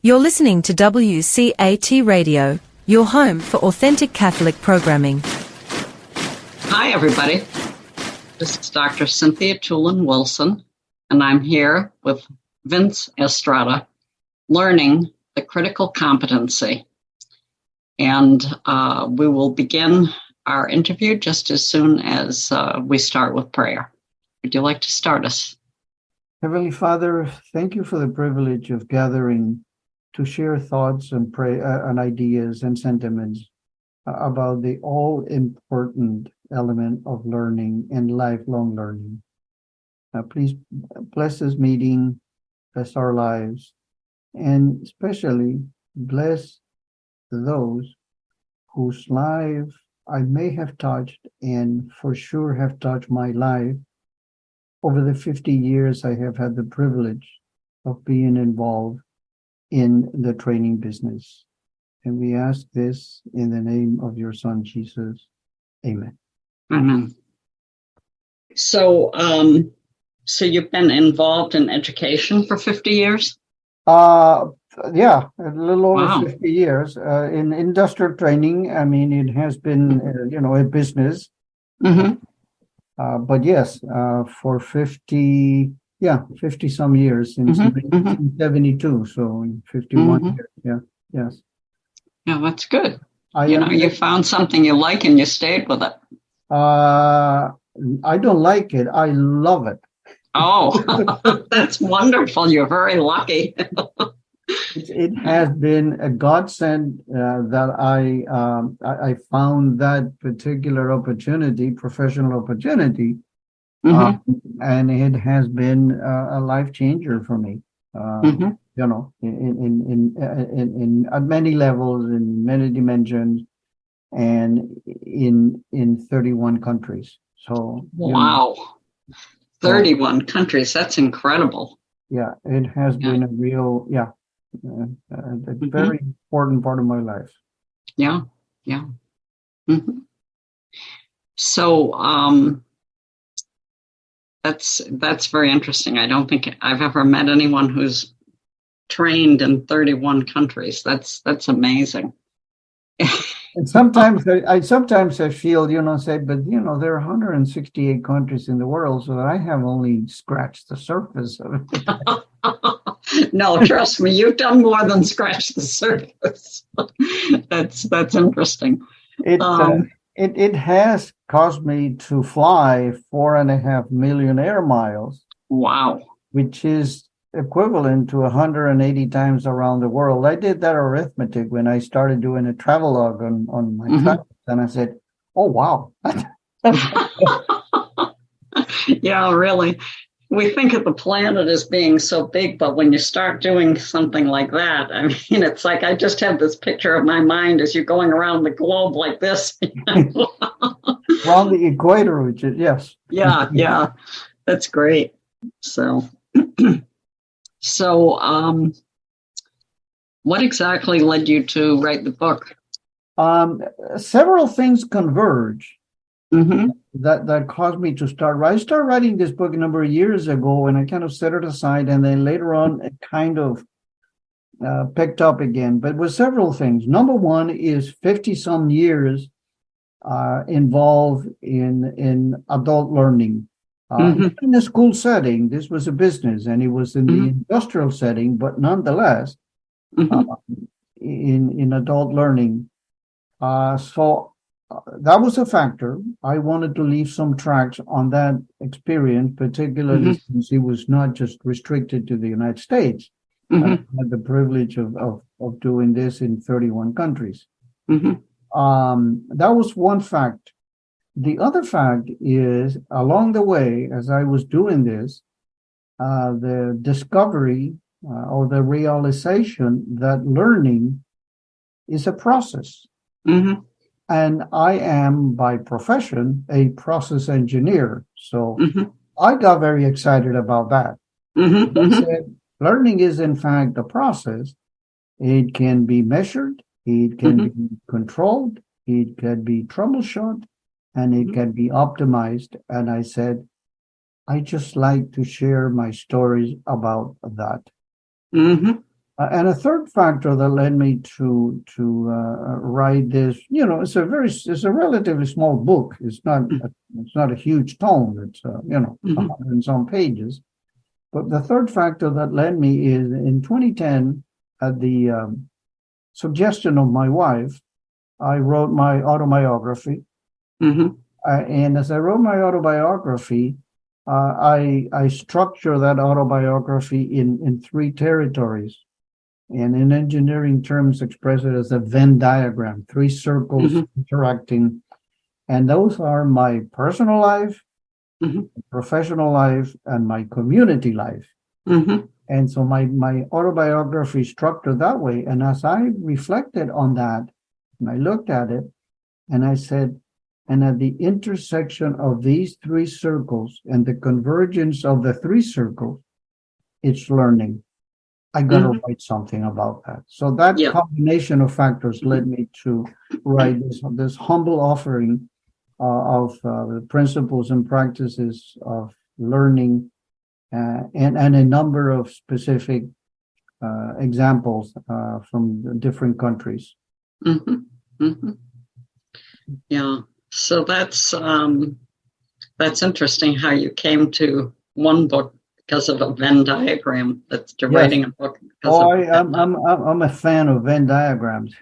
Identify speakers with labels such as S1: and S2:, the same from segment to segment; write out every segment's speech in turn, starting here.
S1: You're listening to WCAT Radio, your home for authentic Catholic programming.
S2: Hi, everybody. This is Dr. Cynthia Toolin-Wilson, and I'm here with Vince Estrada, learning the critical competency. And we will begin our interview just as soon as we start with prayer. Would you like to start us?
S3: Heavenly Father, thank you for the privilege of gathering to share thoughts and pray and ideas and sentiments about the all-important element of learning and lifelong learning. Please bless this meeting, bless our lives, and especially bless those whose life I may have touched and for sure have touched my life over the 50 years I have had the privilege of being involved in the training business. And we ask this in the name of your Son, Jesus. Amen.
S2: Amen. So you've been involved in education for 50 years?
S3: Yeah, a little over
S2: Wow.
S3: 50 years. In industrial training, I mean, it has been, a business.
S2: Mm-hmm.
S3: But yes, for 50 some years since 1972, so 51 years. Yeah, yes.
S2: Yeah, that's good.
S3: I
S2: You found something you like and you stayed with it.
S3: I don't like it. I love it.
S2: Oh, that's wonderful. You're very lucky.
S3: It has been a godsend that I found that particular opportunity, professional opportunity, and it has been a life changer for me. In at many levels, in many dimensions, and in 31 countries. So
S2: wow, 31 countries. That's incredible.
S3: Yeah, it has been a real a very important part of my life.
S2: Yeah. Mm-hmm. So that's very interesting. I don't think I've ever met anyone who's trained in 31 countries. That's amazing.
S3: And sometimes I feel, there are 168 countries in the world, so I have only scratched the surface of it.
S2: No, trust me, you've done more than scratch the surface. That's interesting.
S3: It has caused me to fly 4.5 million air miles.
S2: Wow.
S3: Which is equivalent to 180 times around the world. I did that arithmetic when I started doing a travel log on my travels, and I said, oh, wow.
S2: Yeah, really. We think of the planet as being so big, but when you start doing something like that, I mean, it's like I just have this picture of my mind as you're going around the globe like this.
S3: Around the equator, which is, yes.
S2: Yeah, that's great. So what exactly led you to write the book?
S3: Several things converge. That caused me to start. I started writing this book a number of years ago, and I kind of set it aside, and then later on it kind of picked up again. But with several things. Number one is 50 some years involved in adult learning. In a school setting, this was a business, and it was in the industrial setting, but nonetheless, in adult learning. So that was a factor. I wanted to leave some tracks on that experience, particularly since it was not just restricted to the United States. I had the privilege of doing this in 31 countries. That was one fact. The other fact is, along the way, as I was doing this, the discovery or the realization that learning is a process. And I am, by profession, a process engineer. So I got very excited about that. I said, learning is, in fact, a process. It can be measured, it can be controlled, it can be troubleshot, and it can be optimized. And I said, I just like to share my stories about that. And a third factor that led me to write this, it's a relatively small book. It's not a huge tome. It's 100 and some pages. But the third factor that led me is in 2010, at the suggestion of my wife, I wrote my autobiography. And as I wrote my autobiography, I structure that autobiography in three territories. And in engineering terms, express it as a Venn diagram, three circles interacting. And those are my personal life, professional life, and my community life. And so my autobiography structured that way. And as I reflected on that, and I looked at it, and I said, and at the intersection of these three circles and the convergence of the three circles, it's learning. I got to write something about that. So that combination of factors led me to write this humble offering of the principles and practices of learning and a number of specific examples from different countries.
S2: Yeah. So that's interesting how you came to one book because of a Venn diagram. That's to writing a book.
S3: I'm a fan of Venn diagrams.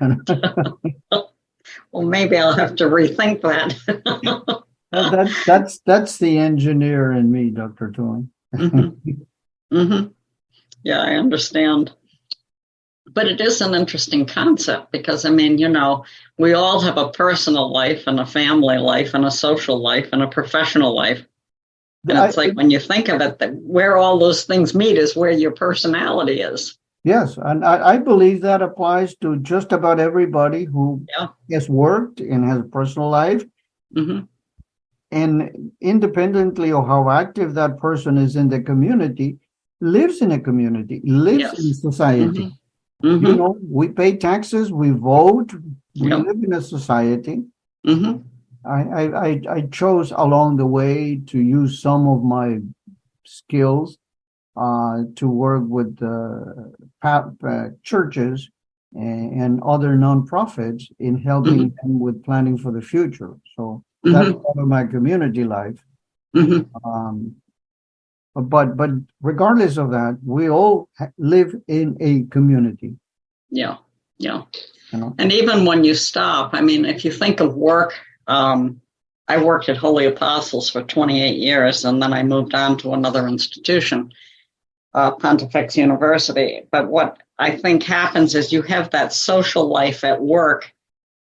S2: Well, maybe I'll have to rethink that.
S3: That's the engineer in me, Dr. Toolin.
S2: Yeah, I understand. But it is an interesting concept because, I mean, we all have a personal life and a family life and a social life and a professional life. And it's like when you think of it, that where all those things meet is where your personality is.
S3: Yes, and I believe that applies to just about everybody who has worked and has a personal life. And independently of how active that person is in the community, lives in a community, lives in society. We pay taxes, we vote, we live in a society. I chose along the way to use some of my skills to work with churches and other nonprofits in helping them with planning for the future. So that's part of my community life. But regardless of that, we all live in a community.
S2: Yeah. And even when you stop, I mean, if you think of work, I worked at Holy Apostles for 28 years, and then I moved on to another institution, Pontifex University. But what I think happens is you have that social life at work,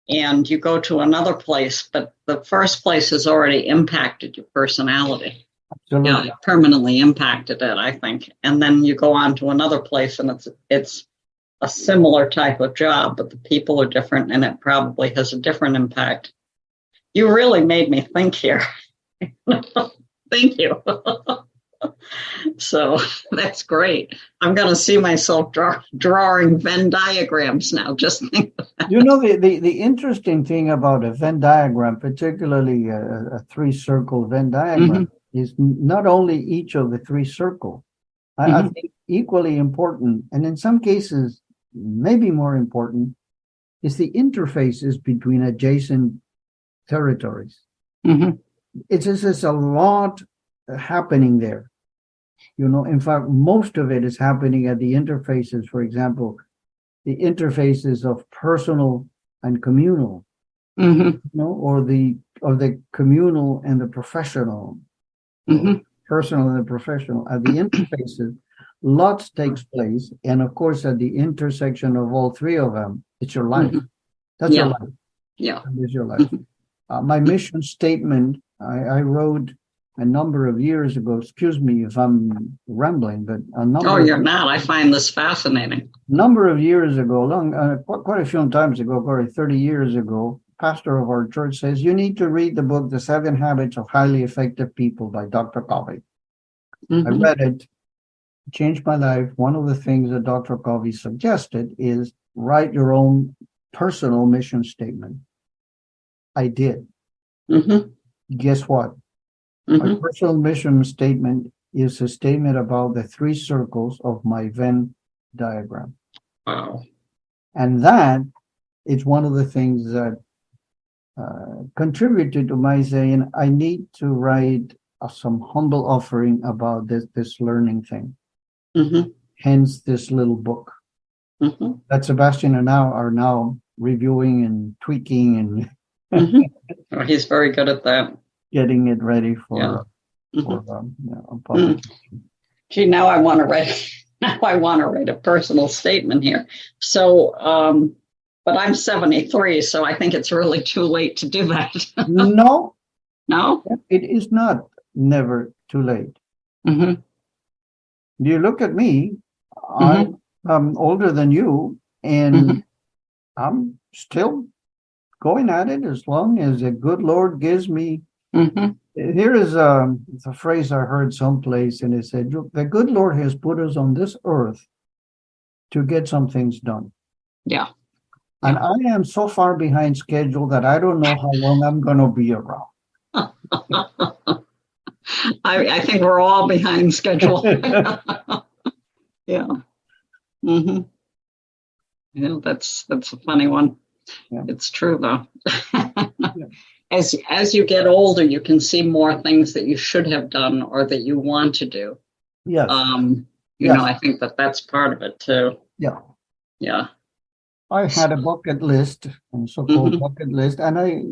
S2: and you go to another place, but the first place has already impacted your personality.
S3: Absolutely.
S2: Yeah, permanently impacted it, I think. And then you go on to another place, and it's a similar type of job, but the people are different, and it probably has a different impact. You really made me think here. Thank you. So that's great. I'm going to see myself drawing Venn diagrams now. Just think of that.
S3: The interesting thing about a Venn diagram, particularly a three-circle Venn diagram, is not only each of the three circles. I think equally important, and in some cases, maybe more important, is the interfaces between adjacent territories. It's just a lot happening there. In fact, most of it is happening at the interfaces. For example, the interfaces of personal and communal, or the communal and the professional, personal and the professional. At the interfaces, lots takes place, and of course, at the intersection of all three of them, it's your life. That's your life.
S2: Yeah,
S3: that is your life. My mission statement, I wrote a number of years ago. Excuse me if I'm rambling, but
S2: you're not. I find this fascinating.
S3: Number of years ago, quite a few times ago, probably 30 years ago, pastor of our church says, you need to read the book, The 7 Habits of Highly Effective People by Dr. Covey. I read it, changed my life. One of the things that Dr. Covey suggested is write your own personal mission statement. I did. Guess what? My personal mission statement is a statement about the three circles of my Venn diagram.
S2: Wow.
S3: And that is one of the things that contributed to my saying, I need to write some humble offering about this learning thing.
S2: Mm-hmm.
S3: Hence this little book that Sebastian and I are now reviewing and tweaking and
S2: Oh, he's very good at that.
S3: getting it ready for publication.
S2: Gee, now I want to write. Now I want to write a personal statement here. So, but I'm 73, so I think it's really too late to do that.
S3: No,
S2: No,
S3: it is not never too late. You look at me, I'm older than you, and I'm still going at it as long as the good Lord gives me. Here is a phrase I heard someplace, and it said, the good Lord has put us on this earth to get some things done.
S2: Yeah.
S3: And I am so far behind schedule that I don't know how long I'm going to be around.
S2: I think we're all behind schedule. Yeah. Yeah, that's a funny one. Yeah. It's true though. As you get older, you can see more things that you should have done or that you want to do.
S3: Yes.
S2: You know, I think that's part of it too.
S3: Yeah.
S2: Yeah.
S3: I had a bucket list, a so-called bucket list, and I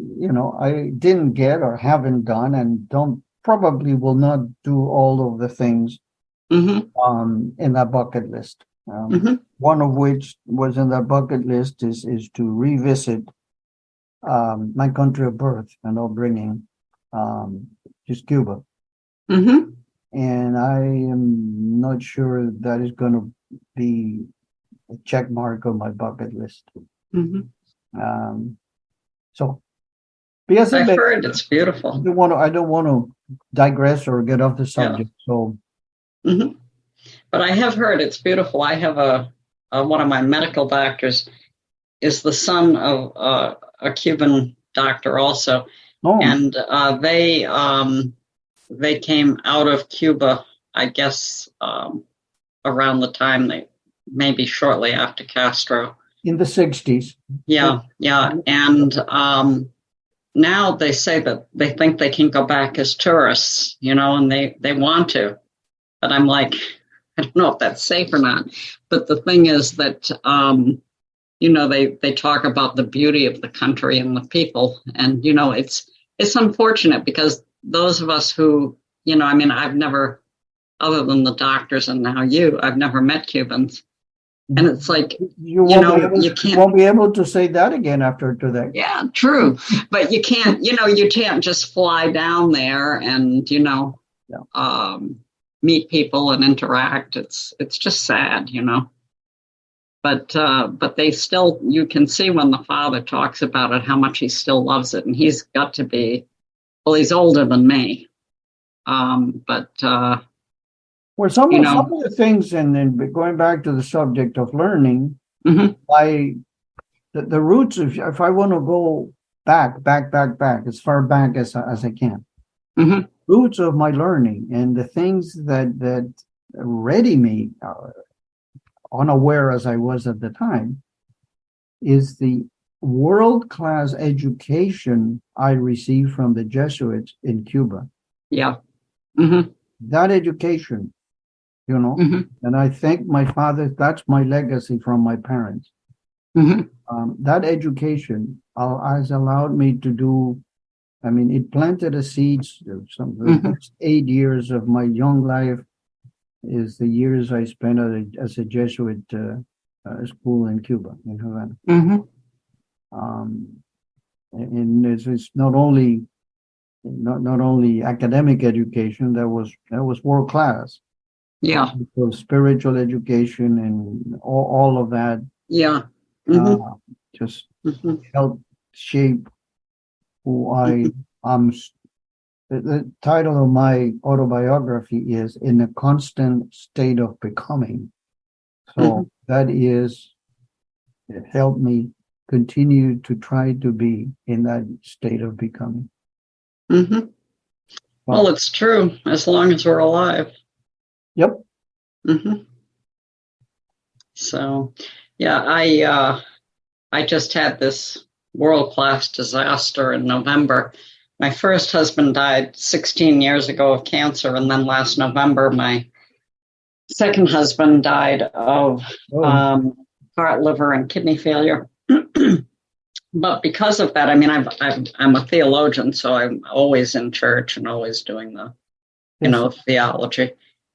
S3: didn't get or haven't done and probably will not do all of the things in that bucket list. One of which was in that bucket list is to revisit my country of birth and upbringing, just Cuba. And I am not sure that is going to be a check mark on my bucket list. So, because
S2: I've heard it's beautiful.
S3: I don't want to digress or get off the subject. So,
S2: but I have heard it's beautiful. I have one of my medical doctors is the son of a Cuban doctor also, and they came out of Cuba, I guess, around the time maybe shortly after Castro.
S3: In the 60s.
S2: Yeah. And now they say that they think they can go back as tourists, and they want to. But I'm like, I don't know if that's safe or not. But the thing is that, they talk about the beauty of the country and the people. And, it's unfortunate because those of us who, I've never, other than the doctors and now I've never met Cubans. And it's like, you
S3: won't be able to say that again after today.
S2: Yeah, true. But you can't, you can't just fly down there and, meet people and interact. It's just sad, But they still, you can see when the father talks about it, how much he still loves it. And he's got to be, he's older than me.
S3: Well, some of the things, and then going back to the subject of learning, the roots of, if I want to go back, as far back as I can, roots of my learning and the things that ready me, unaware as I was at the time, is the world-class education I received from the Jesuits in Cuba.
S2: Yeah.
S3: That education, and I thank my father. That's my legacy from my parents. That education has allowed me to do, it planted a seeds. The next 8 years of my young life is the years I spent as a Jesuit school in Cuba, in Havana. And it's not only academic education, that was world class.
S2: Yeah.
S3: Spiritual education and all of that.
S2: Yeah.
S3: Just helped shape who I am. The title of my autobiography is In a Constant State of Becoming. So that is, it helped me continue to try to be in that state of becoming.
S2: Well, it's true, as long as we're alive.
S3: Yep.
S2: So, Yeah, I just had this world-class disaster in November. My first husband died 16 years ago of cancer, and then last November, my second husband died of heart, liver, and kidney failure. But because of that, I mean, I'm a theologian, so I'm always in church and always doing the, theology.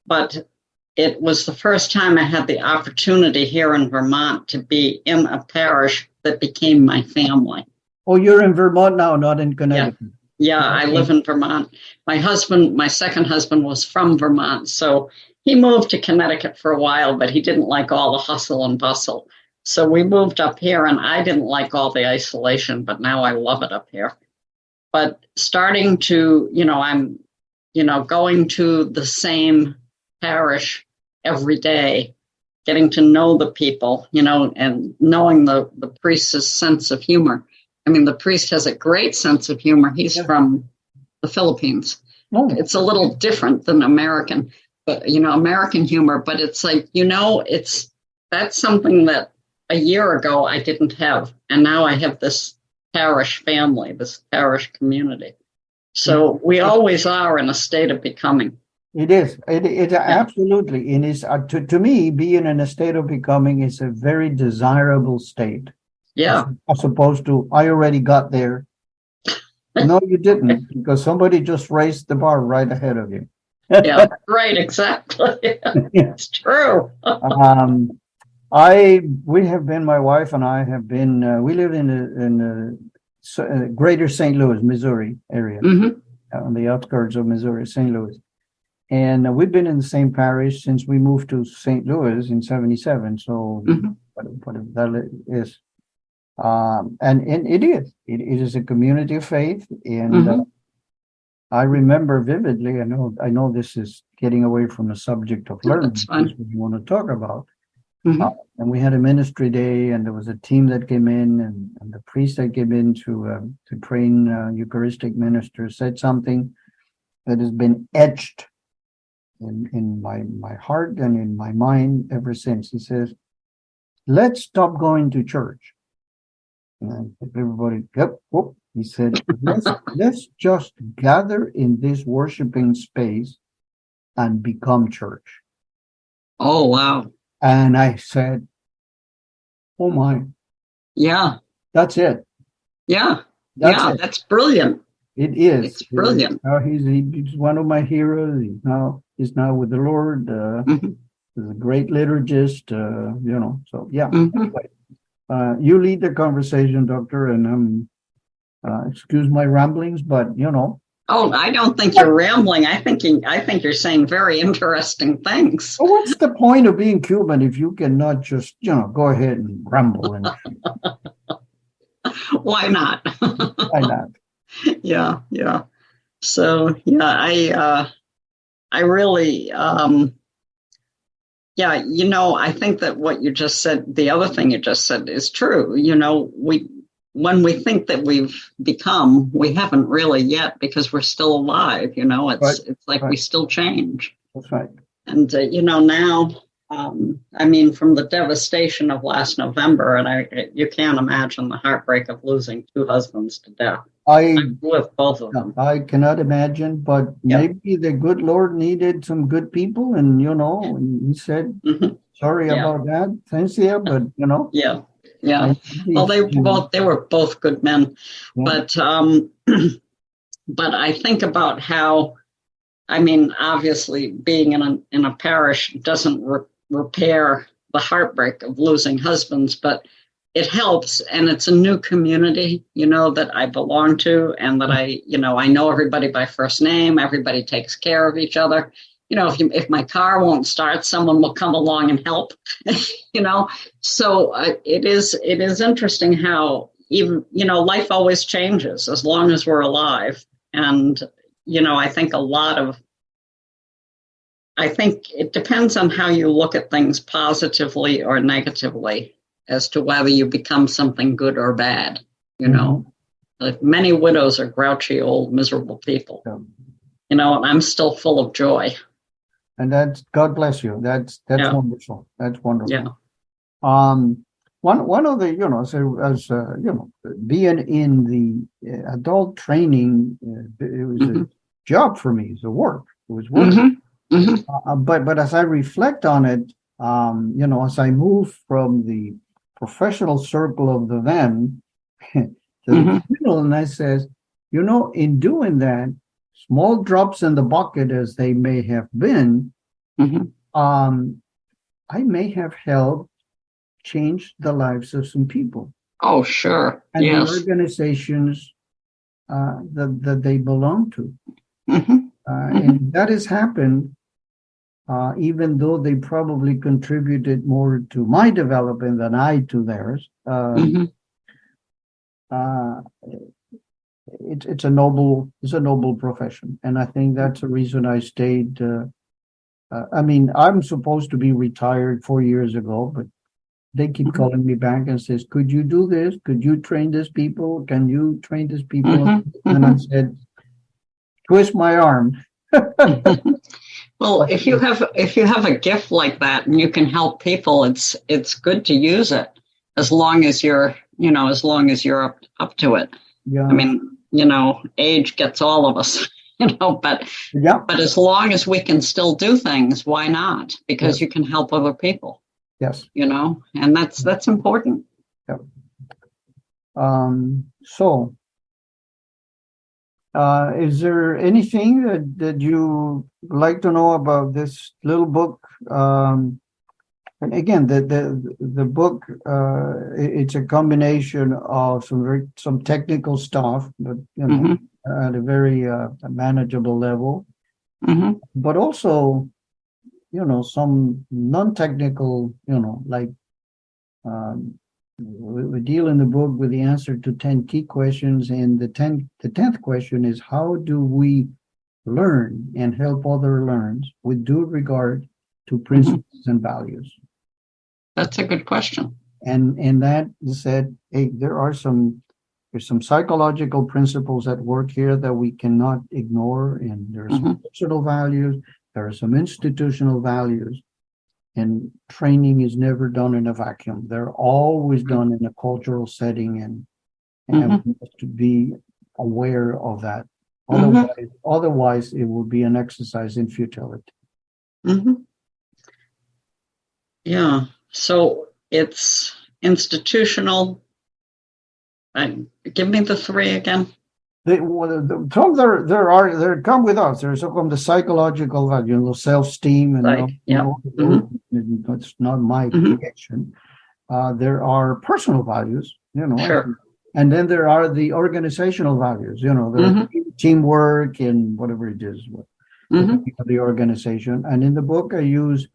S2: But it was the first time I had the opportunity here in Vermont to be in a parish that became my family.
S3: Oh, you're in Vermont now, not in Connecticut.
S2: Yeah, I live in Vermont. My second husband was from Vermont, so he moved to Connecticut for a while, but he didn't like all the hustle and bustle. So we moved up here, and I didn't like all the isolation, but now I love it up here. But starting to, I'm, going to the same parish every day, getting to know the people, and knowing the priest's sense of humor. I mean, the priest has a great sense of humor. He's from the Philippines.
S3: Oh.
S2: It's a little different than American, but, American humor. But it's like, that's something that a year ago I didn't have. And now I have this parish family, this parish community. So we always are in a state of becoming.
S3: It is. It absolutely. It is. To me, being in a state of becoming is a very desirable state.
S2: Yeah.
S3: As opposed to, I already got there. No, you didn't, because somebody just raised the bar right ahead of you.
S2: Yeah, right, exactly. It's true.
S3: My wife and I have been, we live in greater St. Louis, Missouri area, on the outskirts of Missouri, St. Louis. And we've been in the same parish since we moved to St. Louis in 1977. So whatever that is. And it is a community of faith. And I remember vividly, I know this is getting away from the subject of learning, that's what we want to talk about. And we had a ministry day, and there was a team that came in, and the priest that came in to train Eucharistic ministers said something that has been etched in my heart and in my mind ever since. He says, "Let's stop going to church." And everybody, yep, whoop. He said, let's just gather in this worshiping space and become church.
S2: Oh, wow.
S3: And I said, oh my.
S2: Yeah.
S3: That's it.
S2: Yeah.
S3: That's
S2: that's brilliant.
S3: It is.
S2: It's brilliant.
S3: He's one of my heroes. He's now with the Lord. He's a great liturgist, so yeah. Anyway, you lead the conversation, Doctor, and excuse my ramblings, but
S2: Oh, I don't think you're rambling. I think you're saying very interesting things.
S3: Well, what's the point of being Cuban if you cannot just, go ahead and ramble? And
S2: Why not?
S3: Why not?
S2: Yeah. So I really I think that what you just said, the other thing you just said is true. When we think that we've become, we haven't really yet, because we're still alive. It's like we still change.
S3: That's right.
S2: And now, from the devastation of last November, and you can't imagine the heartbreak of losing two husbands to death. I'm with both of them. I
S3: cannot imagine, but maybe the good Lord needed some good people, and and He said, "Sorry about that, Cynthia," but
S2: Yeah. Well, they were both good men, but I think about how, obviously being in a parish doesn't repair the heartbreak of losing husbands, but it helps, and it's a new community, that I belong to, and that I know everybody by first name. Everybody takes care of each other. If my car won't start, someone will come along and help. So it is interesting how even life always changes as long as we're alive, and I think it depends on how you look at things, positively or negatively, as to whether you become something good or bad. Like many widows are grouchy, old, miserable people. And I'm still full of joy.
S3: And that's, God bless you. That's wonderful. That's wonderful.
S2: Yeah.
S3: one of the, so as being in the adult training, it was a job for me. It's a work. It was work. But as I reflect on it, as I move from the professional circle of the then to the middle, and I says, in doing that, small drops in the bucket as they may have been, I may have helped change the lives of some people.
S2: Oh, sure.
S3: And
S2: yes.
S3: the organizations that they belong to. And that has happened, even though they probably contributed more to my development than I to theirs. It's a noble profession, and I think that's the reason I stayed. I'm supposed to be retired 4 years ago, but they keep calling me back and says, "Could you do this? Could you train these people? Can you train these people?" And I said, "Twist my arm."
S2: Well, if you have a gift like that and you can help people, it's good to use it as long as you're up to it.
S3: Yeah.
S2: I mean, age gets all of us, but as long as we can still do things, why not? Because you can help other people.
S3: Yes.
S2: And that's important.
S3: Yep. Is there anything that you like to know about this little book? And again, the book, it's a combination of some technical stuff, but at a very manageable level, but also some non-technical, like we deal in the book with the answer to 10 key questions, and the 10th question is, how do we learn and help others learn with due regard to principles and values?
S2: That's a good question.
S3: And that said, hey, there's some psychological principles at work here that we cannot ignore, and there's some personal values, there are some institutional values, and training is never done in a vacuum. They're always done in a cultural setting, and we have to be aware of that. Otherwise, it will be an exercise in futility.
S2: Yeah. So it's institutional. Give me the three again.
S3: They come with us. There's the psychological value, self-esteem, and it's not my creation. There are personal values,
S2: Sure.
S3: And then there are the organizational values, teamwork and whatever it is, the organization. And in the book, I use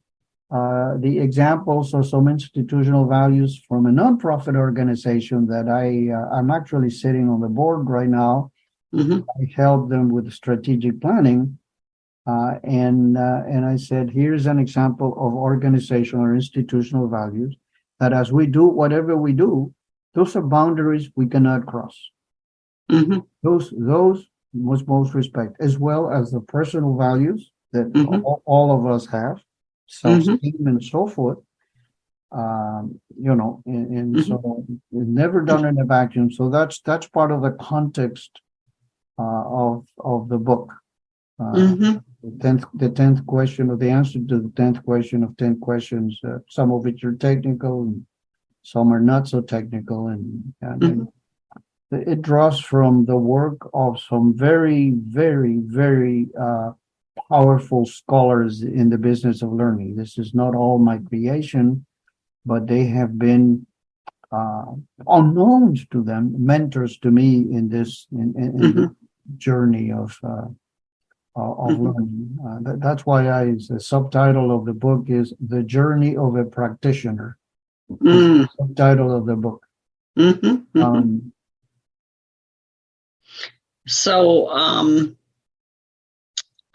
S3: the examples of some institutional values from a nonprofit organization that I'm actually sitting on the board right now. I help them with strategic planning, and I said, here's an example of organizational or institutional values that, as we do whatever we do, those are boundaries we cannot cross. Those most respect, as well as the personal values that all of us have, self-esteem and so forth. So it's never done in a vacuum. So that's part of the context of the book. The 10th question, or the answer to the 10th question of 10 questions, some of which are technical and some are not so technical, and it draws from the work of some very, very, very powerful scholars in the business of learning. This is not all my creation, but they have been unknowns to them, mentors to me in this the journey of learning. That's why the subtitle of the book is "The Journey of a Practitioner." The subtitle of the book.
S2: So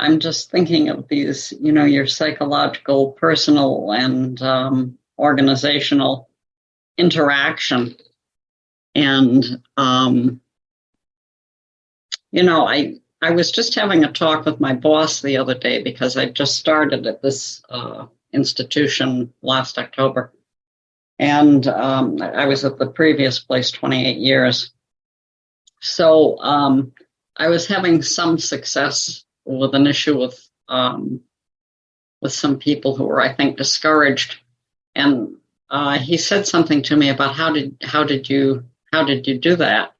S2: I'm just thinking of these, your psychological, personal, and organizational interaction. And, I was just having a talk with my boss the other day because I just started at this institution last October. And I was at the previous place 28 years. So I was having some success with an issue with some people who were, I think, discouraged. And he said something to me about how did you do that?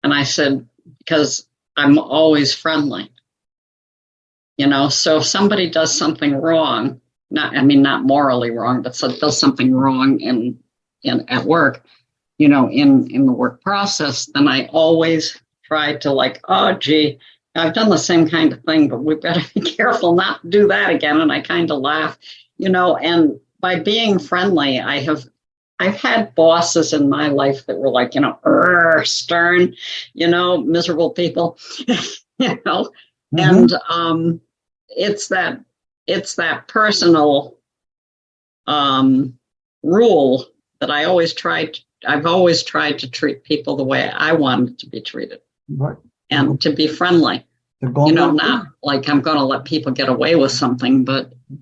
S2: And I said, because I'm always friendly. So if somebody does something wrong, not morally wrong, but does something wrong in at work, in the work process, then I always try to oh, gee, I've done the same kind of thing, but we better be careful not to do that again. And I kind of laugh, and by being friendly, I've had bosses in my life that were stern, miserable people, Mm-hmm. And it's that personal rule that I've always tried to treat people the way I wanted to be treated.
S3: Right.
S2: And to be friendly, not like I'm going to let people get away with something,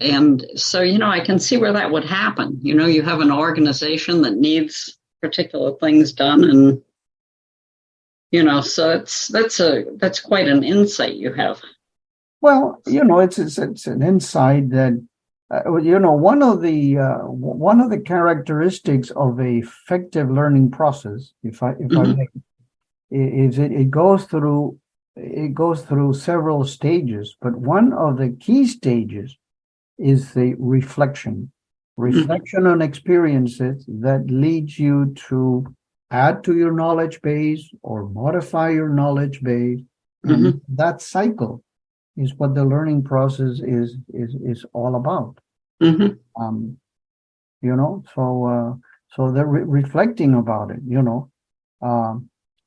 S2: and so, I can see where that would happen. You have an organization that needs particular things done, and, so that's quite an insight you have.
S3: Well, it's an insight that, one of the characteristics of a effective learning process, if I may, is it goes through several stages, but one of the key stages is the reflection on experiences that leads you to add to your knowledge base or modify your knowledge base.
S2: Mm-hmm.
S3: And that cycle is what the learning process is all about.
S2: Mm-hmm.
S3: So they're reflecting about it,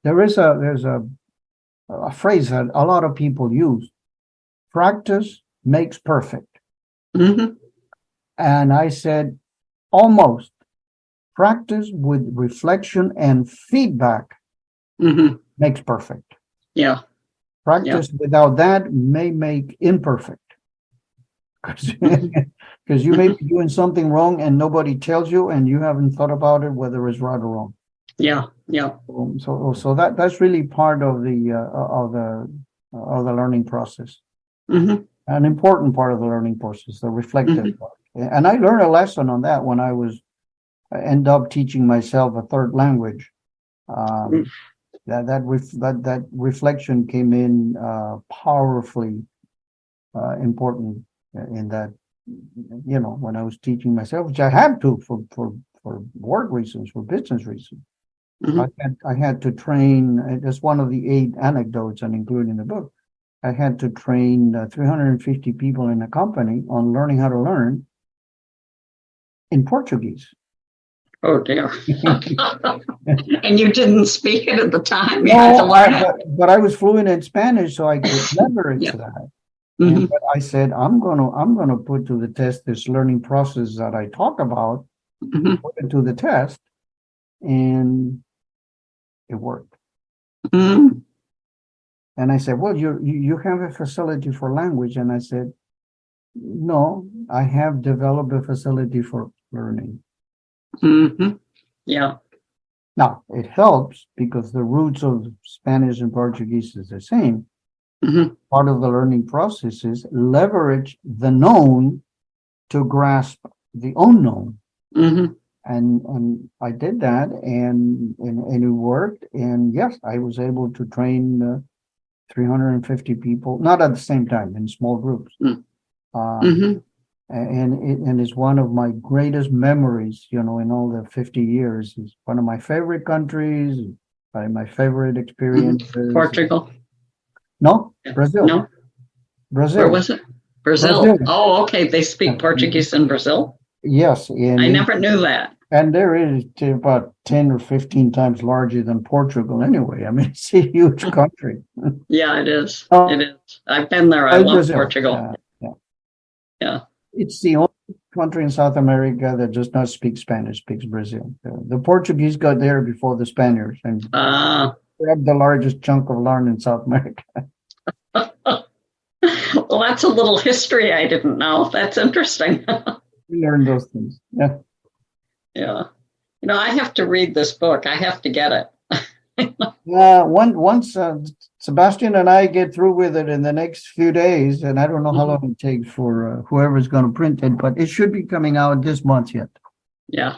S3: there's a phrase that a lot of people use: practice makes perfect.
S2: Mm-hmm.
S3: And I said, almost. Practice with reflection and feedback
S2: mm-hmm.
S3: makes perfect.
S2: Yeah.
S3: Practice without that may make imperfect. Because you may be doing something wrong and nobody tells you, and you haven't thought about it whether it's right or wrong.
S2: Yeah.
S3: So that's really part of the learning process.
S2: Mm-hmm.
S3: An important part of the learning process, the reflective
S2: Mm-hmm.
S3: part. And I learned a lesson on that when I end up teaching myself a third language. That reflection came in powerfully important in that, when I was teaching myself, which I had to for work reasons, for business reasons. Mm-hmm. I had to train. That's one of the 8 anecdotes I include in the book. I had to train 350 people in a company on learning how to learn in Portuguese.
S2: Oh dear! And you didn't speak it at the time.
S3: But I was fluent in Spanish, so I could leverage that. Mm-hmm. But I said, I'm gonna put to the test this learning process that I talk about. Mm-hmm. Put it to the test, and it worked.
S2: Mm-hmm.
S3: And I said, well, you have a facility for language, and I said, no, I have developed a facility for learning.
S2: Mm-hmm. Yeah.
S3: Now, it helps because the roots of Spanish and Portuguese is the same. Mm-hmm. Part of the learning process is leverage the known to grasp the unknown. Mm-hmm. And I did that, and it worked. And yes, I was able to train 350 people, not at the same time, in small groups. Mm-hmm. And it's one of my greatest memories, in all the 50 years. It's one of my favorite countries, my favorite experiences.
S2: Portugal?
S3: No, Brazil.
S2: No?
S3: Brazil.
S2: Where was it? Brazil. Oh, okay. They speak Portuguese in Brazil?
S3: Yes.
S2: I never knew that.
S3: And there is about 10 or 15 times larger than Portugal anyway. I mean, it's a huge country.
S2: Yeah, it is. It is. I've been there. I love Brazil. Portugal. Yeah.
S3: It's the only country in South America that does not speak Spanish, speaks Brazil. The Portuguese got there before the Spaniards and grabbed the largest chunk of land in South America.
S2: Well, that's a little history I didn't know. That's interesting.
S3: We learned those things. Yeah.
S2: Yeah. I have to read this book. I have to get it.
S3: Once Sebastian and I get through with it in the next few days, and I don't know how long it takes for whoever's going to print it, but it should be coming out this month yet.
S2: Yeah.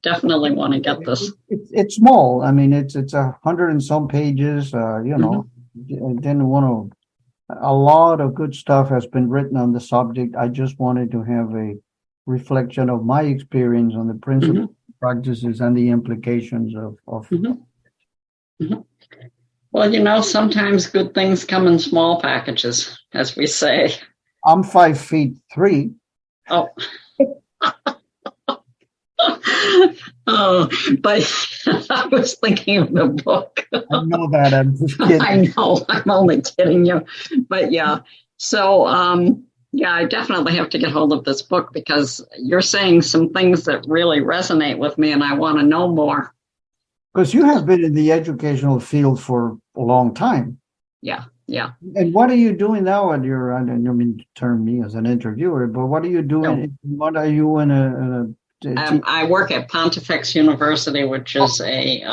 S2: Definitely want to get this.
S3: It's small. I mean, it's 100 and some pages. Didn't want to. A lot of good stuff has been written on the subject. I just wanted to have a reflection of my experience on the principles, practices, and the implications of.
S2: Well, sometimes good things come in small packages, as we say.
S3: I'm 5'3".
S2: Oh. Oh, but I was thinking of the book.
S3: I know that. I'm just kidding.
S2: I know. I'm only kidding you. But yeah. So, I definitely have to get hold of this book because you're saying some things that really resonate with me and I want to know more.
S3: Because you have been in the educational field for a long time.
S2: Yeah.
S3: And what are you doing now at your, I don't mean to term me as an interviewer, but what are you doing? No. What are you in
S2: I work at Pontifex University, which is a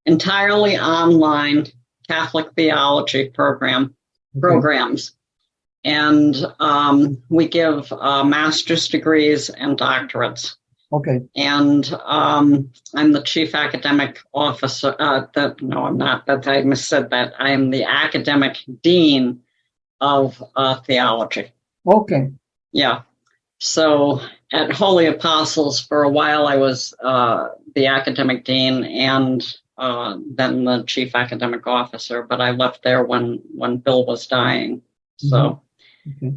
S2: entirely online Catholic theology programs. And we give master's degrees and doctorates.
S3: Okay.
S2: And I'm the chief academic officer. No, I'm not. I missaid that. I am the academic dean of theology.
S3: Okay.
S2: Yeah. So at Holy Apostles, for a while, I was the academic dean and then the chief academic officer. But I left there when Bill was dying. So. Okay.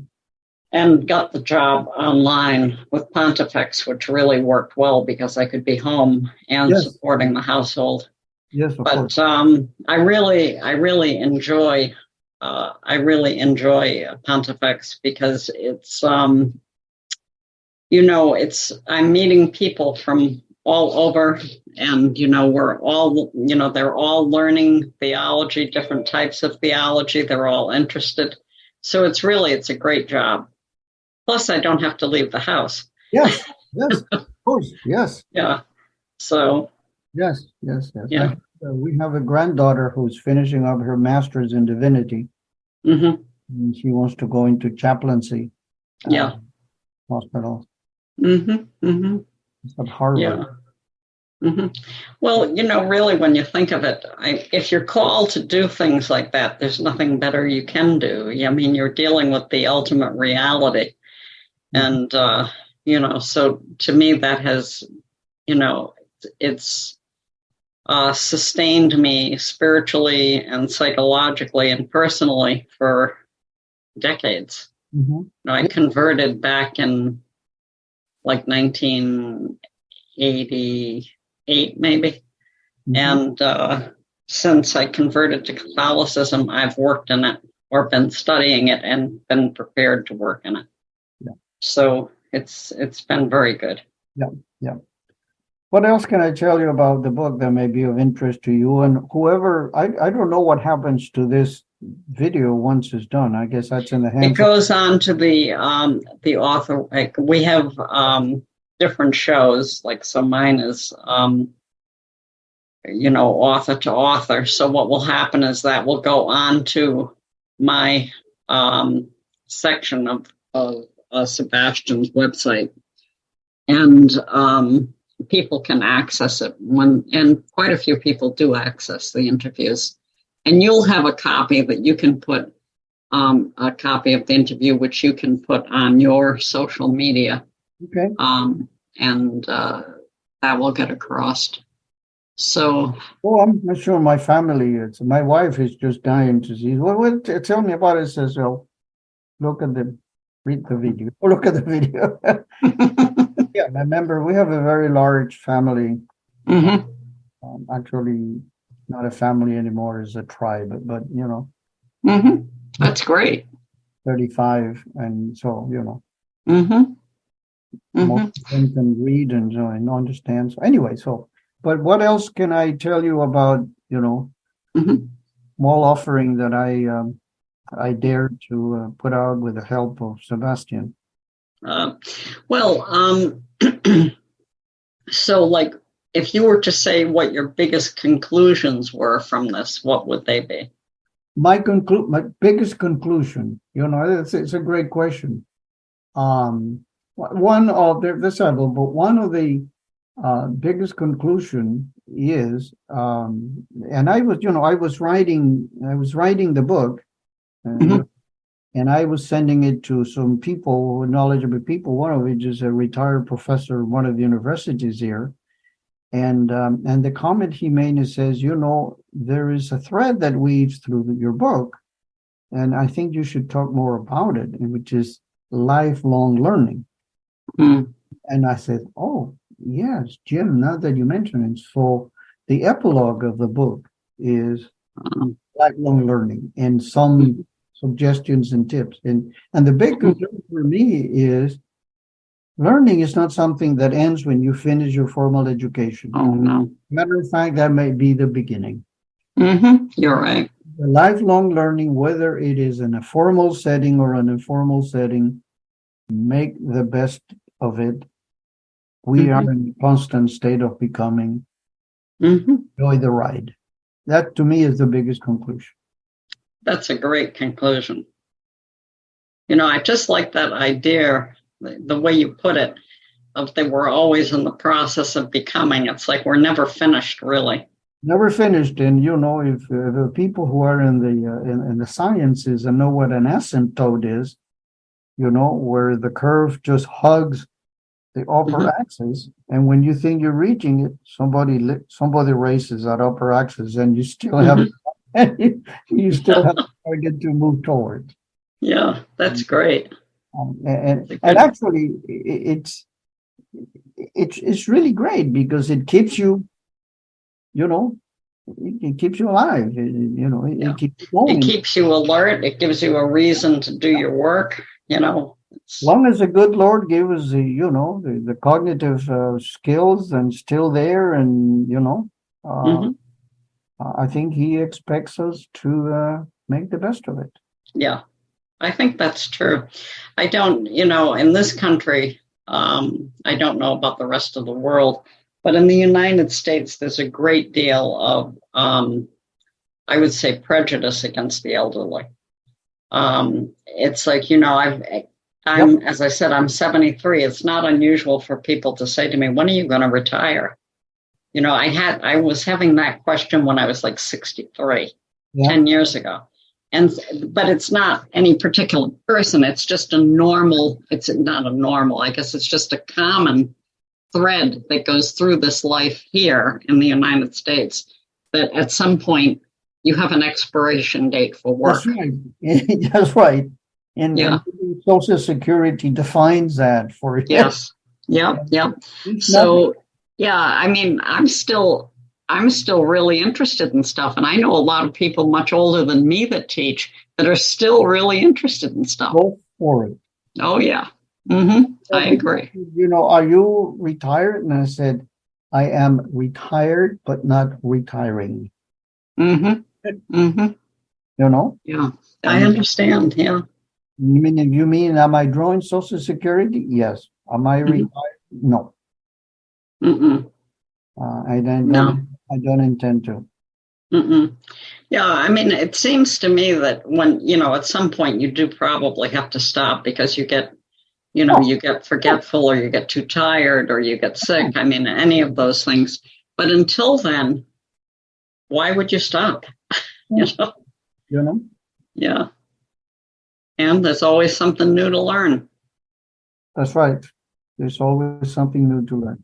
S2: And got the job online with Pontifex, which really worked well because I could be home and supporting the household.
S3: Yes, of course.
S2: I really enjoy Pontifex because it's I'm meeting people from all over, and we're all they're all learning theology, different types of theology. They're all interested, so it's a great job. Plus, I don't have to leave the house.
S3: Yes, of course, yes.
S2: Yeah. So.
S3: Yes.
S2: Yeah.
S3: We have a granddaughter who's finishing up her master's in divinity.
S2: Mm-hmm.
S3: And she wants to go into chaplaincy. Hospital.
S2: Mm-hmm.
S3: It's at Harvard.
S2: Yeah. Mm-hmm. Well, really, when you think of it, if you're called to do things like that, there's nothing better you can do. I mean, you're dealing with the ultimate reality. And, so to me, that has, it's sustained me spiritually and psychologically and personally for decades.
S3: Mm-hmm.
S2: I converted back in like 1988, maybe. Mm-hmm. And since I converted to Catholicism, I've worked in it or been studying it and been prepared to work in it. So it's been very good.
S3: Yeah. What else can I tell you about the book that may be of interest to you? And whoever, I don't know what happens to this video once it's done. I guess that's in the hands.
S2: It goes on to the author. Like we have different shows. Like so, mine is author to author. So what will happen is that will go on to my section of Sebastian's website, and people can access it and quite a few people do access the interviews, and you'll have a copy that you can put a copy of the interview, which you can put on your social media.
S3: Okay.
S2: And that will get across. So.
S3: Oh, I'm not sure my family. My wife is just dying to see. Well, tell me about it. Says, well, read the video. Look at the video. Yeah, I remember we have a very large family.
S2: Mm-hmm.
S3: Actually, not a family anymore; it's a tribe. But
S2: Mm-hmm. That's great.
S3: 35, and so
S2: Mm-hmm.
S3: most of them can read and understand. So anyway, but what else can I tell you about? Small offering that I dared to put out with the help of Sebastian.
S2: So, like, if you were to say what your biggest conclusions were from this, what would they be?
S3: My biggest conclusion, it's a great question. One of there's several, but one of the biggest conclusion is, and I was writing the book,
S2: Mm-hmm.
S3: and I was sending it to some people, knowledgeable people. One of which is a retired professor at one of the universities here. And the comment he made is says, there is a thread that weaves through your book, and I think you should talk more about it, which is lifelong learning.
S2: Mm-hmm.
S3: And I said, oh, yes, Jim, now that you mention it. So the epilogue of the book is lifelong learning and some suggestions and tips. And the big conclusion for me is learning is not something that ends when you finish your formal education.
S2: Oh, no.
S3: Matter of fact, that may be the beginning.
S2: Mm-hmm. You're right.
S3: The lifelong learning, whether it is in a formal setting or an informal setting, make the best of it. We are in a constant state of becoming. Enjoy the ride. That, to me, is the biggest conclusion.
S2: That's a great conclusion. I just like that idea, the way you put it, of that we're always in the process of becoming. It's like we're never finished, really.
S3: Never finished. And if the people who are in the sciences and know what an asymptote is, where the curve just hugs the upper axis, and when you think you're reaching it, somebody races that upper axis, and you still have you still have a target to move towards.
S2: Yeah, that's great.
S3: And actually, it's really great because it keeps you, it keeps you alive. It keeps you going.
S2: It keeps you alert. It gives you a reason to do your work.
S3: As long as the good Lord gave us the cognitive skills and still there, and I think He expects us to make the best of it.
S2: Yeah, I think that's true. I don't, in this country, I don't know about the rest of the world, but in the United States, there's a great deal of, I would say, prejudice against the elderly. It's like, as I said, I'm 73. It's not unusual for people to say to me, when are you going to retire? I was having that question when I was like 63, 10 years ago. But it's not any particular person. It's just it's not a normal, I guess it's just a common thread that goes through this life here in the United States, that at some point you have an expiration date for work.
S3: That's right. That's right. And Social Security defines that for you.
S2: Yes. Yep. So, I mean, I'm still really interested in stuff. And I know a lot of people much older than me that teach that are still really interested in stuff.
S3: Go for it.
S2: Oh, yeah. I agree.
S3: Are you retired? And I said, I am retired, but not retiring.
S2: Yeah, I understand. Yeah.
S3: You mean, am I drawing Social Security? Yes. Am I retired? No. I don't intend to.
S2: Yeah, I mean, it seems to me that when, at some point you do probably have to stop because you get, you get forgetful or you get too tired or you get sick. I mean, any of those things. But until then, why would you stop? Yeah. And there's always something new to learn.
S3: That's right. There's always something new to learn.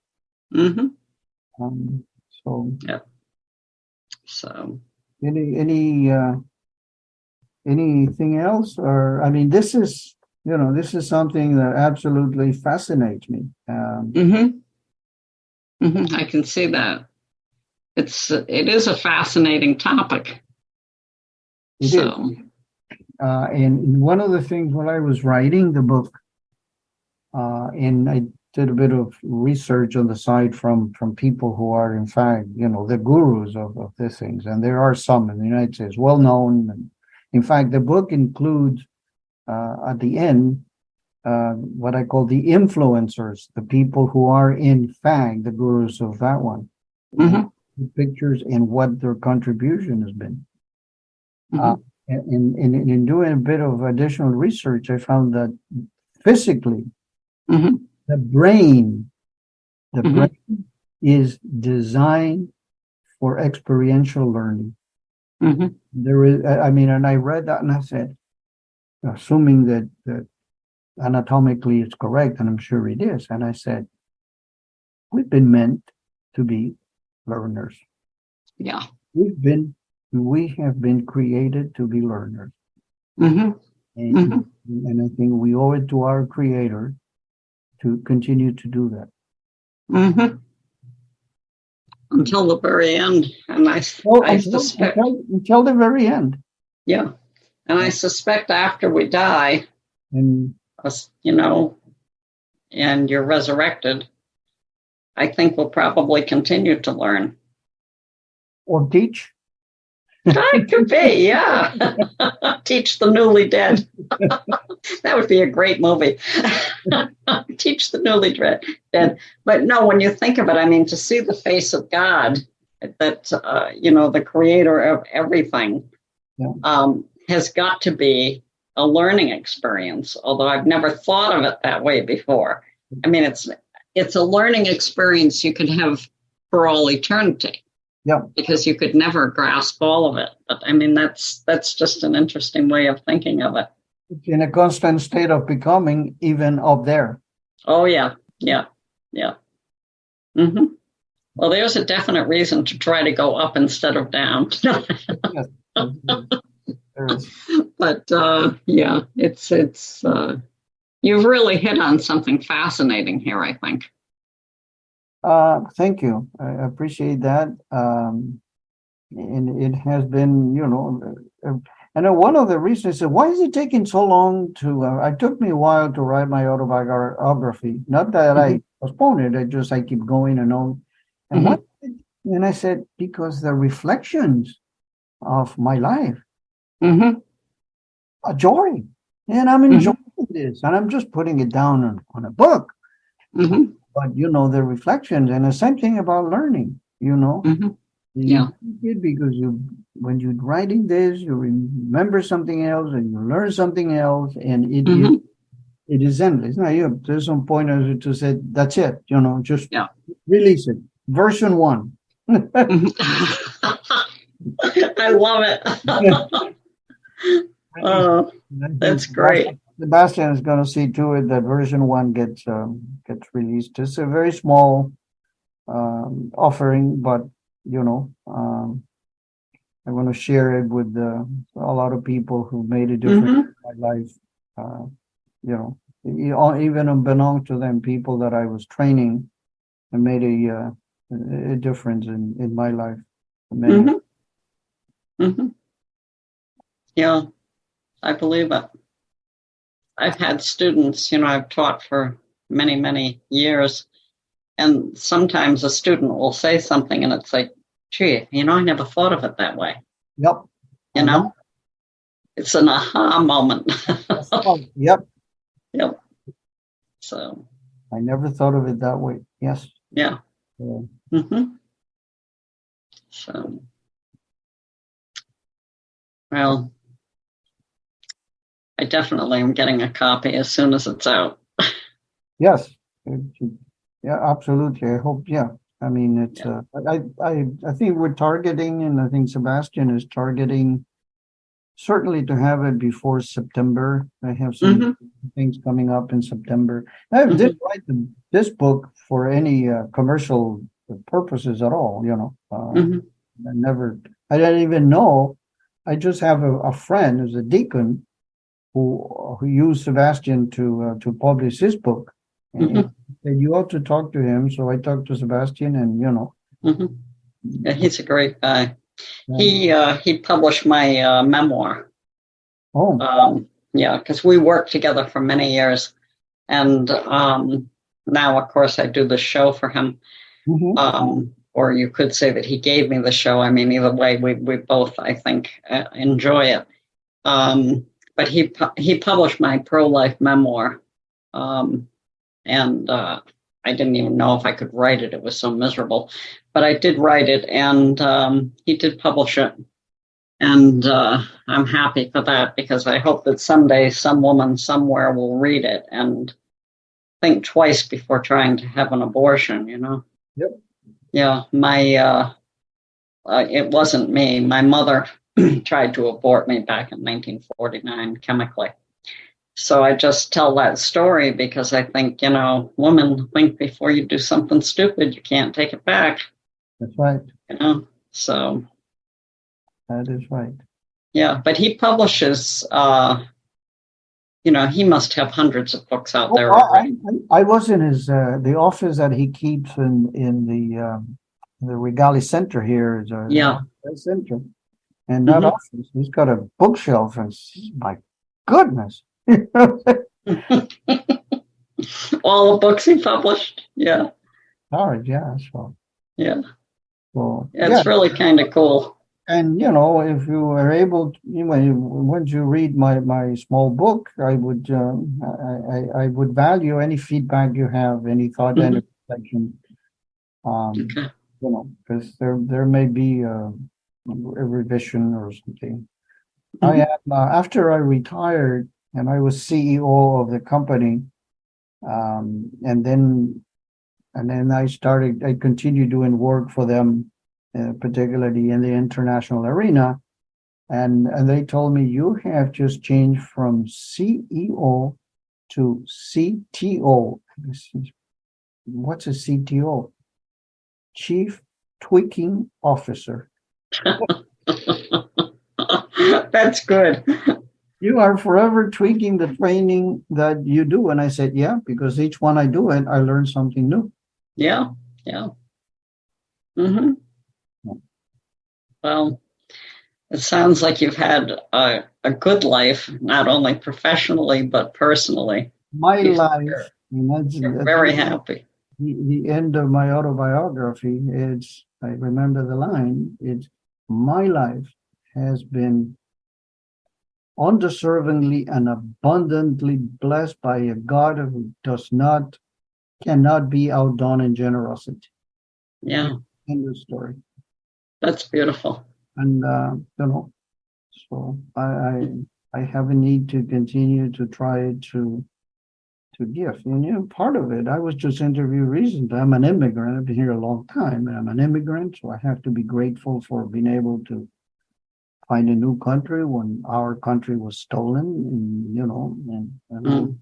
S2: So
S3: anything else? Or, I mean, this is something that absolutely fascinates me.
S2: I can see that. It is a fascinating topic.
S3: It is. And one of the things when I was writing the book, and I did a bit of research on the side from people who are, in fact, the gurus of these things. And there are some in the United States, well known. And in fact, the book includes, at the end, what I call the influencers, the people who are in fact the gurus of that one.
S2: Mm-hmm.
S3: The pictures and what their contribution has been.
S2: Mm-hmm.
S3: In doing a bit of additional research, I found that physically,
S2: Mm-hmm.
S3: the brain
S2: Mm-hmm.
S3: is designed for experiential learning.
S2: Mm-hmm.
S3: There is, I mean, and I read that and I said, assuming that anatomically it's correct, and I'm sure it is, and I said, we've been meant to be learners.
S2: Yeah.
S3: We have been created to be learners.
S2: Mm-hmm. Mm-hmm.
S3: And I think we owe it to our creator to continue to do that.
S2: Mm-hmm. Until the very end. And I suspect.
S3: Until the very end.
S2: Yeah. And I suspect after we die,
S3: and
S2: and you're resurrected, I think we'll probably continue to learn.
S3: Or teach.
S2: It could be, yeah. Teach the newly dead. That would be a great movie. Teach the newly dead. But no, when you think of it, I mean, to see the face of God, that, the creator of everything, has got to be a learning experience, although I've never thought of it that way before. I mean, it's a learning experience you could have for all eternity.
S3: Yeah.
S2: Because you could never grasp all of it. But I mean, that's just an interesting way of thinking of it.
S3: It's in a constant state of becoming, even up there.
S2: Oh, yeah. Yeah. Yeah. Mm-hmm. Well, there's a definite reason to try to go up instead of down.
S3: Yes. There is.
S2: But yeah, it's you've really hit on something fascinating here, I think.
S3: Thank you. I appreciate that. And it has been, and one of the reasons is, why is it taking so long to, it took me a while to write my autobiography. Not that I postponed it, I keep going and on. And and I said, because the reflections of my life, a joy. And I'm enjoying this. And I'm just putting it down on a book.
S2: Mm-hmm.
S3: But the reflections, and the same thing about learning,
S2: Yeah.
S3: Because when you're writing this, you remember something else and you learn something else, and it is endless. Now, there's some point as you just said, that's it, just release it. Version 1.
S2: I love it. Oh, that's great.
S3: Sebastian is going to see to it that version 1 gets released. It's a very small offering, but I want to share it with a lot of people who made a difference in my life. Even unbeknownst to them, people that I was training and made a difference in my life.
S2: Yeah, I believe it. I've had students, I've taught for many, many years, and sometimes a student will say something and it's like, gee, I never thought of it that way.
S3: Yep.
S2: It's an aha moment.
S3: Yep.
S2: Yep. So.
S3: I never thought of it that way. Yes.
S2: Yeah. So. Well, I definitely am getting a copy as soon as it's out.
S3: Yes. Yeah, absolutely. I hope. Yeah. I mean, it's. I think we're targeting, and I think Sebastian is targeting, certainly to have it before September. I have some things coming up in September. I didn't write this book for any commercial purposes at all. I didn't even know. I just have a friend who's a deacon who used Sebastian to publish his book. And you ought to talk to him. So I talked to Sebastian, and
S2: Yeah, he's a great guy. He published my memoir.
S3: Oh,
S2: yeah, because we worked together for many years, and now, of course, I do the show for him. Or you could say that he gave me the show. I mean, either way, we both, I think, enjoy it. But he published my pro-life memoir, And I didn't even know if I could write it. It was so miserable. But I did write it, and he did publish it. And I'm happy for that, because I hope that someday some woman somewhere will read it and think twice before trying to have an abortion,
S3: Yep.
S2: Yeah, it wasn't me. My mother tried to abort me back in 1949 chemically. So I just tell that story because I think, women, think before you do something stupid, you can't take it back.
S3: That's right.
S2: So.
S3: That is right.
S2: Yeah, but he publishes, he must have hundreds of books out there already.
S3: I was in his the office that he keeps in the Regali Center here is a center, and that office, he's got a bookshelf, and my goodness,
S2: all the books he published. Yeah.
S3: Sorry, yeah. So
S2: yeah.
S3: Well,
S2: it's really kind of cool.
S3: And if you are able to, once you read my small book, I would value any feedback you have, any thought and reflection. Because there may be a revision or something. I am after I retired and I was CEO of the company, and then I continued doing work for them. Particularly in the international arena, and they told me, you have just changed from CEO to CTO. What's a CTO? Chief Tweaking Officer.
S2: That's good.
S3: You are forever tweaking the training that you do. And I said, yeah, because each one I do it, I learn something new.
S2: Yeah. Mm-hmm. Well, it sounds like you've had a good life, not only professionally, but personally.
S3: My life.
S2: You're very happy.
S3: The end of my autobiography, I remember the line, my life has been undeservingly and abundantly blessed by a God who cannot be outdone in generosity.
S2: Yeah.
S3: End of story.
S2: That's beautiful.
S3: And so I have a need to continue to try to give. And part of it, I was just interviewed recently. I'm an immigrant. I've been here a long time, and I'm an immigrant, so I have to be grateful for being able to find a new country when our country was stolen. And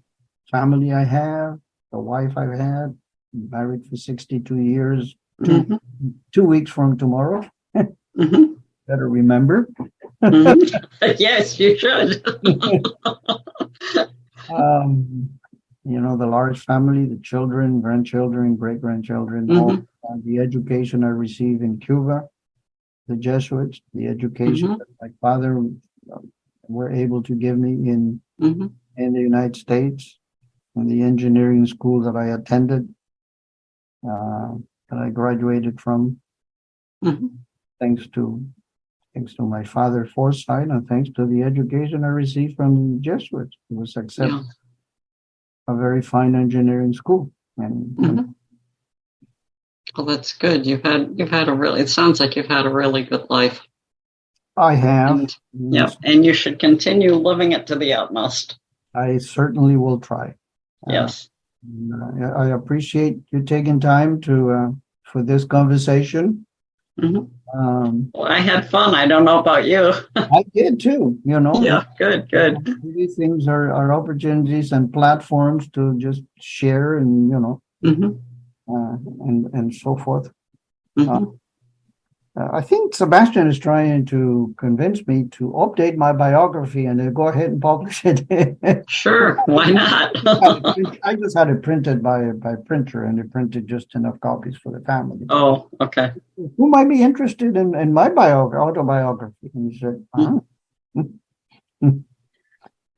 S3: family I have, the wife I've had, married for 62 years, 2 weeks from tomorrow. Better remember.
S2: Yes, you should.
S3: The large family, the children, grandchildren, great-grandchildren, all the education I received in Cuba, the Jesuits, the education that my father were able to give me in the United States, and the engineering school that I attended, that I graduated from, thanks to my father's foresight, and thanks to the education I received from the Jesuits. It was accepted a very fine engineering school. And
S2: well, that's good. It sounds like you've had a really good life.
S3: I have.
S2: And you should continue living it to the utmost.
S3: I certainly will try.
S2: Yes.
S3: I appreciate you taking time for this conversation.
S2: Well, I had fun. I don't know about you.
S3: I did too.
S2: Yeah, good.
S3: These things are opportunities and platforms to just share and and so forth. I think Sebastian is trying to convince me to update my biography and to go ahead and publish it.
S2: Sure, why not?
S3: I just had it printed by printer, and it printed just enough copies for the family.
S2: Oh, okay.
S3: Who might be interested in my autobiography? And he said,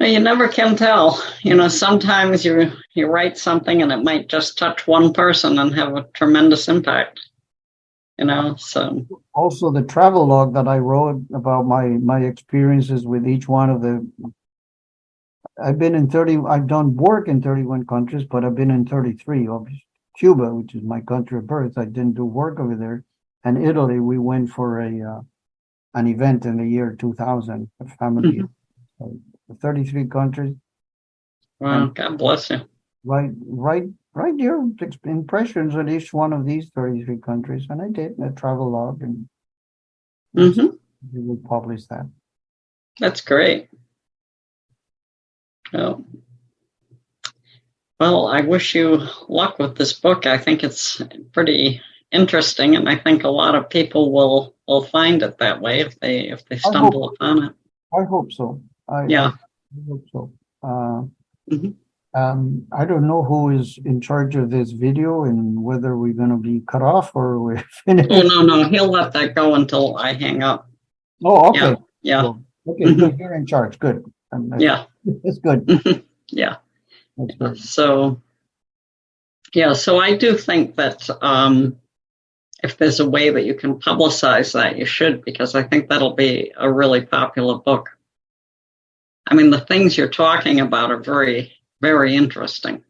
S2: You never can tell. Sometimes you write something and it might just touch one person and have a tremendous impact. So
S3: also the travel log that I wrote about my experiences with each one of the I've been in 30, I've done work in 31 countries, but I've been in 33. Obviously, Cuba, which is my country of birth, I didn't do work over there. And Italy, we went for an event in the year 2000, a family.
S2: Mm-hmm.
S3: So 33 countries.
S2: Well, God bless you.
S3: Right there, impressions on each one of these 33 countries. And I did a travel log, and
S2: Mm-hmm.
S3: we will publish that.
S2: That's great. Oh. Well, I wish you luck with this book. I think it's pretty interesting, and I think a lot of people will find it that way if they stumble upon it.
S3: I hope so.
S2: Yeah.
S3: I hope so.
S2: Mm-hmm.
S3: I don't know who is in charge of this video and whether we're going to be cut off or we're finished.
S2: Oh, no. He'll let that go until I hang up.
S3: Oh, okay.
S2: Yeah.
S3: Cool. Okay,
S2: Mm-hmm.
S3: good. You're in charge. Good.
S2: Yeah.
S3: It's good.
S2: Yeah.
S3: That's good.
S2: So I do think that if there's a way that you can publicize that, you should, because I think that'll be a really popular book. I mean, the things you're talking about are very, very interesting.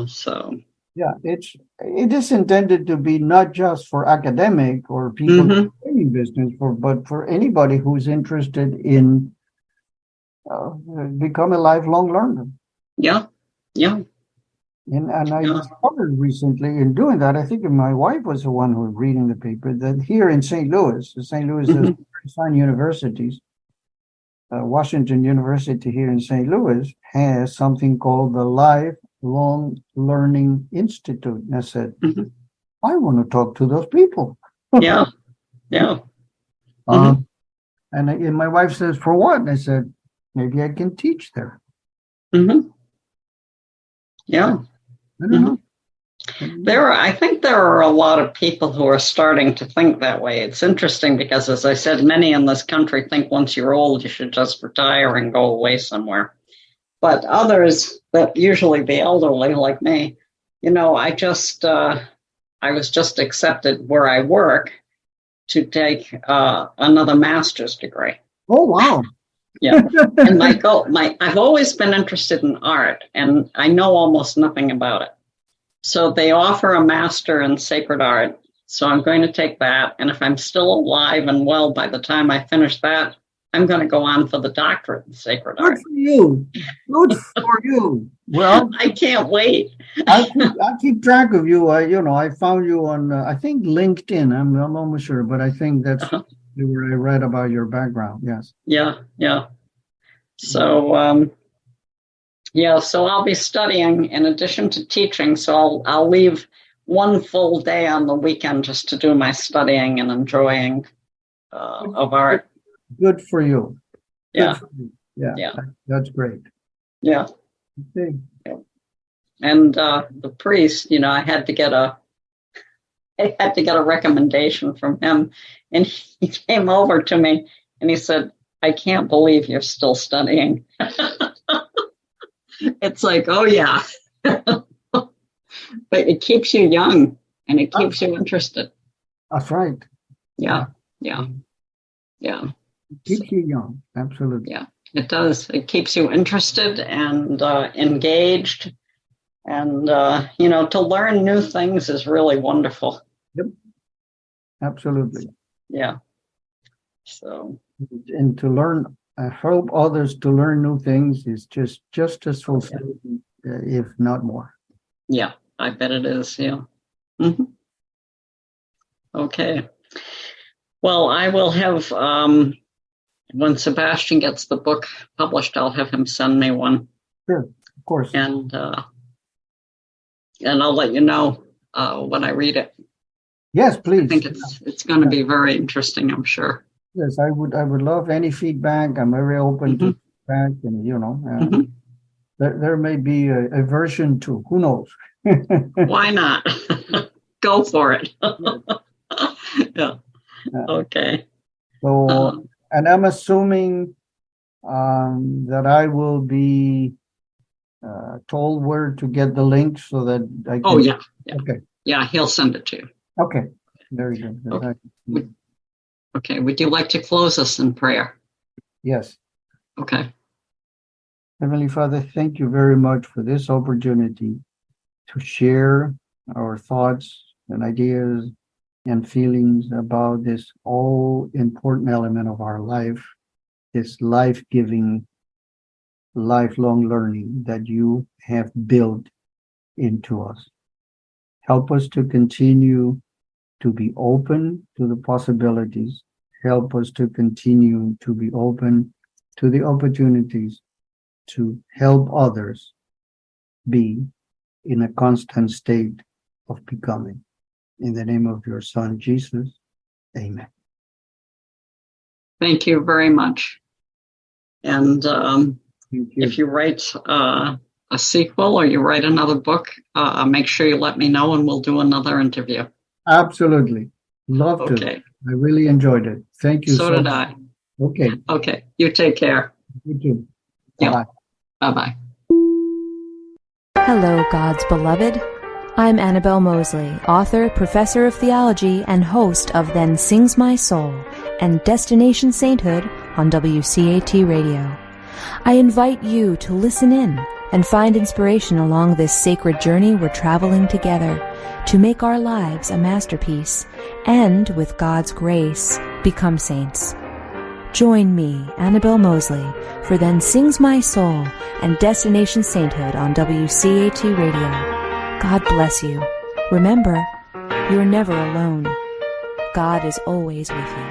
S2: So.
S3: Yeah, it is intended to be not just for academic or people in business, but for anybody who's interested in become a lifelong learner.
S2: Yeah.
S3: And I discovered recently in doing that, I think my wife was the one who was reading the paper, that here in St. Louis has very fine universities. Washington University here in St. Louis has something called the Lifelong Learning Institute. And I said, I want to talk to those people.
S2: Yeah.
S3: And my wife says, for what? And I said, maybe I can teach there.
S2: Yeah.
S3: I don't know.
S2: I think there are a lot of people who are starting to think that way. It's interesting because, as I said, many in this country think once you're old, you should just retire and go away somewhere. But others, that usually the elderly like me, I was just accepted where I work to take another master's degree.
S3: Oh, wow.
S2: Yeah. And I've always been interested in art, and I know almost nothing about it. So they offer a master in sacred art. So I'm going to take that. And if I'm still alive and well by the time I finish that, I'm going to go on for the doctorate in sacred art.
S3: Good for you. Good for you. Well,
S2: I can't wait.
S3: I'll keep track of you. I found you on, I think LinkedIn. I'm almost sure, but I think that's where I read about your background. Yes.
S2: Yeah. So, so I'll be studying in addition to teaching. So I'll leave one full day on the weekend just to do my studying and enjoying of art.
S3: Good for you.
S2: Yeah.
S3: For you. Yeah. That's great.
S2: Yeah.
S3: Okay.
S2: And the priest, I had to get a recommendation from him, and he came over to me and he said, I can't believe you're still studying. It's like, oh yeah. But it keeps you young and it keeps you interested.
S3: That's right.
S2: Yeah.
S3: It keeps you young. Absolutely.
S2: Yeah, it does. It keeps you interested and engaged. And, to learn new things is really wonderful.
S3: Yep. Absolutely.
S2: Yeah. So.
S3: And to learn, help others to learn new things is just as fulfilling, if not more.
S2: Yeah, I bet it is. Yeah. Mm-hmm. Okay. Well, I will have, when Sebastian gets the book published, I'll have him send me one.
S3: Sure, of course.
S2: And I'll let you know when I read it.
S3: Yes, please.
S2: I think it's going to be very interesting, I'm sure.
S3: Yes, I would love any feedback. I'm very open to feedback, and there may be a version 2. Who knows?
S2: Why not? Go for it. Yeah. Okay.
S3: So, and I'm assuming that I will be told where to get the link so that I can.
S2: Oh, yeah.
S3: Okay.
S2: Yeah, he'll send it to you.
S3: Okay. Very good.
S2: Okay. Would you like to close us in prayer?
S3: Yes.
S2: Okay.
S3: Heavenly Father, thank you very much for this opportunity to share our thoughts and ideas and feelings about this all important element of our life, this life-giving, lifelong learning that you have built into us. Help us to continue to be open to the possibilities. Help us to continue to be open to the opportunities to help others be in a constant state of becoming. In the name of your Son, Jesus, amen.
S2: Thank you very much. And
S3: Thank you.
S2: if you write a sequel or you write another book, make sure you let me know and we'll do another interview.
S3: Absolutely. Love to.
S2: Okay.
S3: I really enjoyed it. Thank you
S2: So
S3: so
S2: did
S3: much.
S2: I.
S3: Okay.
S2: Okay. You take care.
S3: You too.
S2: Yeah.
S3: Bye.
S2: Bye-bye.
S1: Hello, God's beloved. I'm Annabelle Mosley, author, professor of theology, and host of Then Sings My Soul and Destination Sainthood on WCAT Radio. I invite you to listen in and find inspiration along this sacred journey we're traveling together to make our lives a masterpiece and, with God's grace, become saints. Join me, Annabelle Mosley, for Then Sings My Soul and Destination Sainthood on WCAT Radio. God bless you. Remember, you're never alone. God is always with you.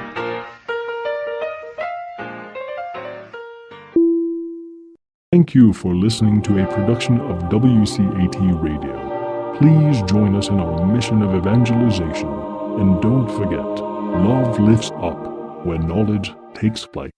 S4: Thank you for listening to a production of WCAT Radio. Please join us in our mission of evangelization. And don't forget, love lifts up when knowledge takes flight.